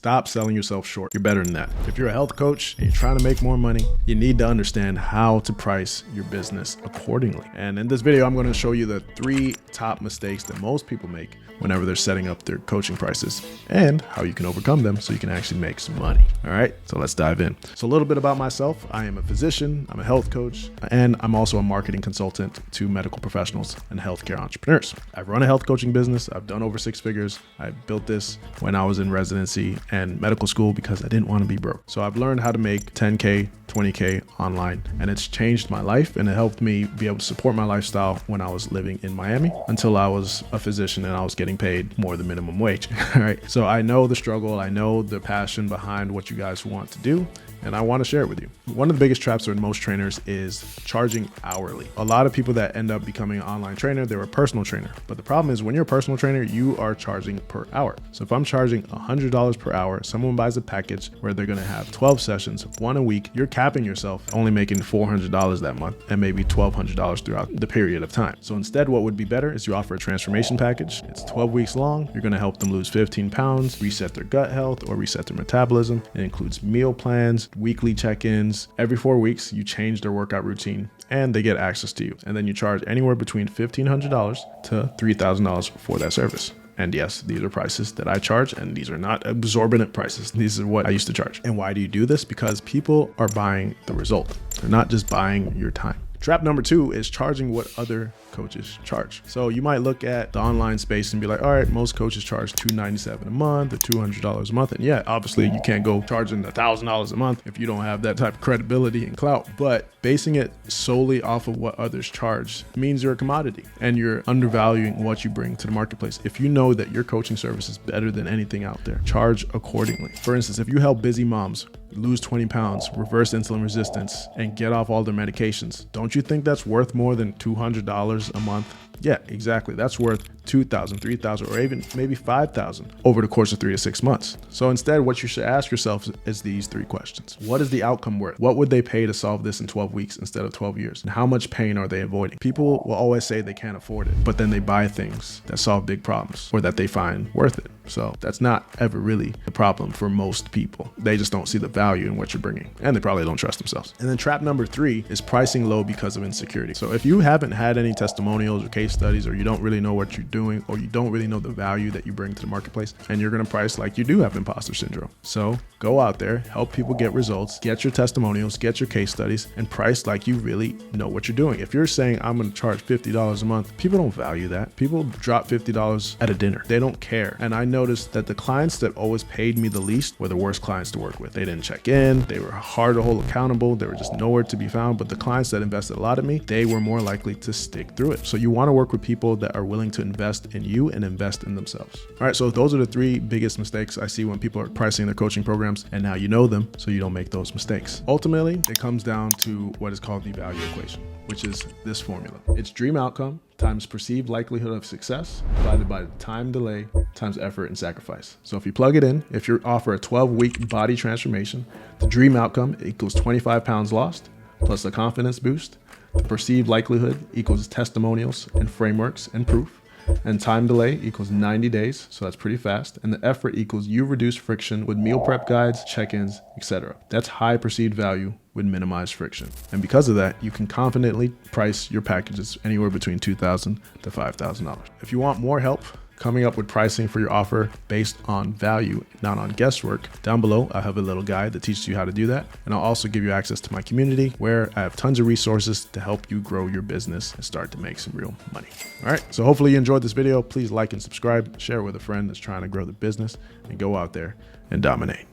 Stop selling yourself short. You're better than that. If you're a health coach and you're trying to make more money, you need to understand how to price your business accordingly. And in this video, I'm going to show you the 3 top mistakes that most people make whenever they're setting up their coaching prices and how you can overcome them so you can actually make some money. All right, so let's dive in. So a little bit about myself. I am a physician, I'm a health coach, and I'm also a marketing consultant to medical professionals and healthcare entrepreneurs. I've run a health coaching business. I've done over 6 figures. I built this when I was in residency and medical school because I didn't want to be broke. So I've learned how to make 10K, 20K online, and it's changed my life, and it helped me be able to support my lifestyle when I was living in Miami until I was a physician and I was getting paid more than minimum wage. All right. So I know the struggle. I know the passion behind what you guys want to do, and I want to share it with you. One of the biggest traps with most trainers is charging hourly. A lot of people that end up becoming an online trainer, they're a personal trainer. But the problem is when you're a personal trainer, you are charging per hour. So if I'm charging $100 per hour, someone buys a package where they're going to have 12 sessions, 1 a week, you're capping yourself only making $400 that month and maybe $1,200 throughout the period of time. So instead, what would be better is you offer a transformation package. It's 12 weeks long. You're going to help them lose 15 pounds, reset their gut health or reset their metabolism. It includes meal plans, weekly check-ins. Every 4 weeks, you change their workout routine and they get access to you. And then you charge anywhere between $1,500 to $3,000 for that service. And yes, these are prices that I charge, and these are not exorbitant prices. These are what I used to charge. And why do you do this? Because people are buying the result. They're not just buying your time. Trap number 2 is charging what other coaches charge. So you might look at the online space and be like, all right, most coaches charge $297 a month or $200 a month. And yeah, obviously you can't go charging $1,000 a month if you don't have that type of credibility and clout. But basing it solely off of what others charge means you're a commodity and you're undervaluing what you bring to the marketplace. If you know that your coaching service is better than anything out there, charge accordingly. For instance, if you help busy moms lose 20 pounds, reverse insulin resistance, and get off all their medications, don't you think that's worth more than $200 a month? Yeah, exactly. That's worth $2,000, $3,000, or even maybe $5,000 over the course of 3 to 6 months. So instead, what you should ask yourself is these 3 questions. What is the outcome worth? What would they pay to solve this in 12 weeks instead of 12 years? And how much pain are they avoiding? People will always say they can't afford it, but then they buy things that solve big problems or that they find worth it. So that's not ever really the problem for most people. They just don't see the value in what you're bringing, and they probably don't trust themselves. And then trap number 3 is pricing low because of insecurity. So if you haven't had any testimonials or case studies, or you don't really know what you're doing, or you don't really know the value that you bring to the marketplace, and you're going to price like you do have imposter syndrome. So go out there, help people get results, get your testimonials, get your case studies, and price like you really know what you're doing. If you're saying I'm going to charge $50 a month, people don't value that. People drop $50 at a dinner. They don't care. And I noticed that the clients that always paid me the least were the worst clients to work with. They didn't check in. They were hard to hold accountable. They were just nowhere to be found. But the clients that invested a lot in me, they were more likely to stick through it. So you want to work with people that are willing to invest in you and invest in themselves. All right, so those are the 3 biggest mistakes I see when people are pricing their coaching programs, and now you know them so you don't make those mistakes. Ultimately, it comes down to what is called the value equation, which is this formula. It's dream outcome times perceived likelihood of success divided by time delay times effort and sacrifice. So if you plug it in, if you offer a 12-week body transformation, the dream outcome equals 25 pounds lost plus a confidence boost. The perceived likelihood equals testimonials and frameworks and proof. And time delay equals 90 days, so that's pretty fast. And the effort equals you reduce friction with meal prep guides, check-ins, etc. That's high perceived value with minimized friction. And because of that, you can confidently price your packages anywhere between $2,000 to $5,000. If you want more help coming up with pricing for your offer based on value, not on guesswork, down below I have a little guide that teaches you how to do that. And I'll also give you access to my community where I have tons of resources to help you grow your business and start to make some real money. All right, so hopefully you enjoyed this video. Please like and subscribe, share it with a friend that's trying to grow the business, and go out there and dominate.